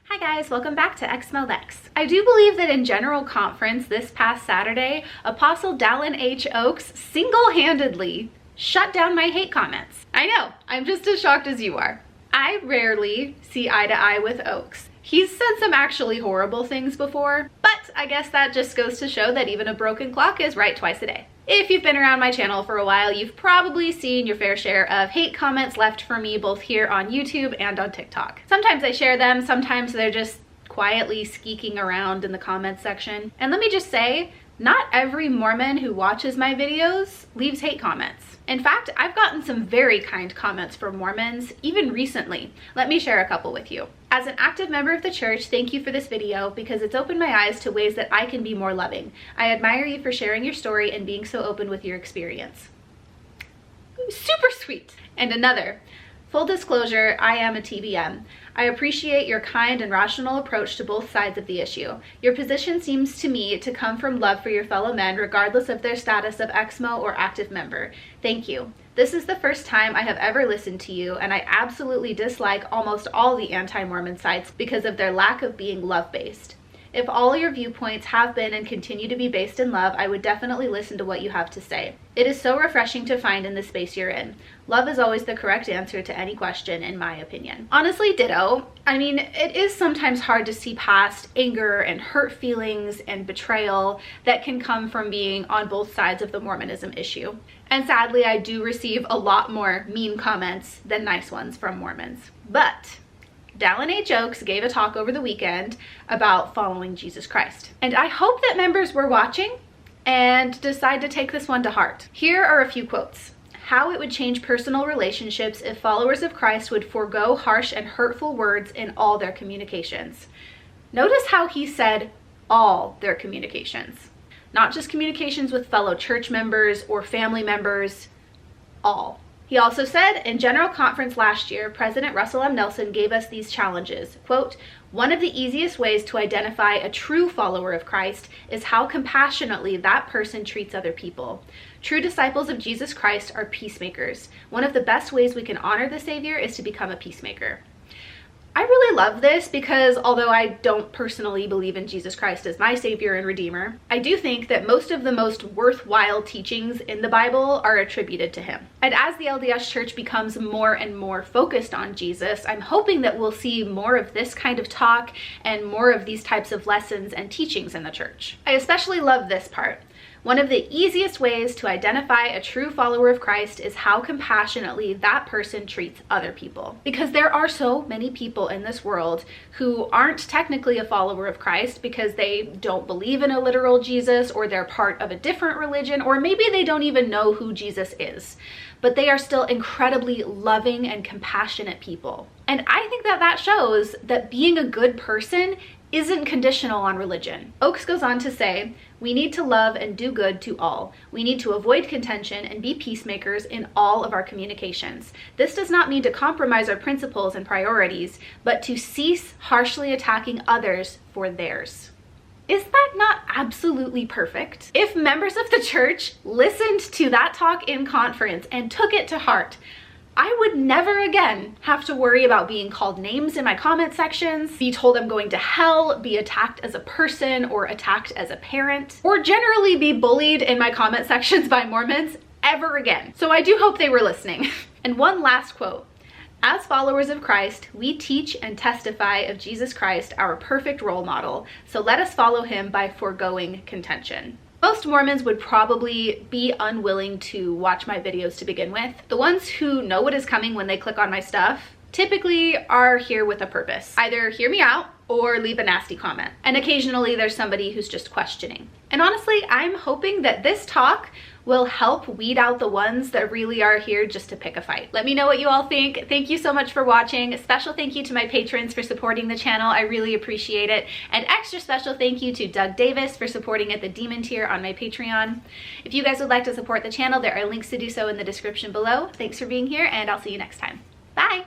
Hi guys, welcome back to exmolex. I do believe that in General Conference this past Saturday, Apostle Dallin H. Oaks single-handedly shut down my hate comments. I know, I'm just as shocked as you are. I rarely see eye to eye with Oaks. He's said some actually horrible things before, but I guess that just goes to show that even a broken clock is right twice a day. If you've been around my channel for a while, you've probably seen your fair share of hate comments left for me both here on YouTube and on TikTok. Sometimes I share them, sometimes they're just quietly skeeking around in the comments section. And let me just say, not every Mormon who watches my videos leaves hate comments. In fact, I've gotten some very kind comments from Mormons, even recently. Let me share a couple with you. As an active member of the church, thank you for this video because it's opened my eyes to ways that I can be more loving. I admire you for sharing your story and being so open with your experience. Super sweet. And another, full disclosure, I am a TBM. I appreciate your kind and rational approach to both sides of the issue. Your position seems to me to come from love for your fellow men, regardless of their status of exmo or active member. Thank you. This is the first time I have ever listened to you, and I absolutely dislike almost all the anti-Mormon sites because of their lack of being love-based. If all your viewpoints have been and continue to be based in love, I would definitely listen to what you have to say. It is so refreshing to find in the space you're in. Love is always the correct answer to any question, in my opinion. Honestly, ditto. I mean, it is sometimes hard to see past anger and hurt feelings and betrayal that can come from being on both sides of the Mormonism issue. And sadly, I do receive a lot more mean comments than nice ones from Mormons. But Dallin H. Oaks gave a talk over the weekend about following Jesus Christ. And I hope that members were watching and decide to take this one to heart. Here are a few quotes. How it would change personal relationships if followers of Christ would forego harsh and hurtful words in all their communications. Notice how he said all their communications. Not just communications with fellow church members or family members, all. He also said, in General Conference last year, President Russell M. Nelson gave us these challenges. Quote, one of the easiest ways to identify a true follower of Christ is how compassionately that person treats other people. True disciples of Jesus Christ are peacemakers. One of the best ways we can honor the Savior is to become a peacemaker. I really love this because although I don't personally believe in Jesus Christ as my Savior and Redeemer, I do think that most of the most worthwhile teachings in the Bible are attributed to him. And as the LDS Church becomes more and more focused on Jesus, I'm hoping that we'll see more of this kind of talk and more of these types of lessons and teachings in the church. I especially love this part. One of the easiest ways to identify a true follower of Christ is how compassionately that person treats other people. Because there are so many people in this world who aren't technically a follower of Christ because they don't believe in a literal Jesus, or they're part of a different religion, or maybe they don't even know who Jesus is. But they are still incredibly loving and compassionate people. And I think that that shows that being a good person isn't conditional on religion. Oaks goes on to say, we need to love and do good to all. We need to avoid contention and be peacemakers in all of our communications. This does not mean to compromise our principles and priorities, but to cease harshly attacking others for theirs. Is that not absolutely perfect? If members of the church listened to that talk in conference and took it to heart, I would never again have to worry about being called names in my comment sections, be told I'm going to hell, be attacked as a person or attacked as a parent, or generally be bullied in my comment sections by Mormons ever again. So I do hope they were listening. And one last quote. As followers of Christ, we teach and testify of Jesus Christ, our perfect role model, so let us follow him by foregoing contention. Most Mormons would probably be unwilling to watch my videos to begin with. The ones who know what is coming when they click on my stuff typically are here with a purpose. Either hear me out or leave a nasty comment. And occasionally there's somebody who's just questioning. And honestly, I'm hoping that this talk will help weed out the ones that really are here just to pick a fight. Let me know what you all think. Thank you so much for watching. A special thank you to my patrons for supporting the channel. I really appreciate it. And extra special thank you to Doug Davis for supporting at the Demon tier on my Patreon. If you guys would like to support the channel, there are links to do so in the description below. Thanks for being here, and I'll see you next time. Bye!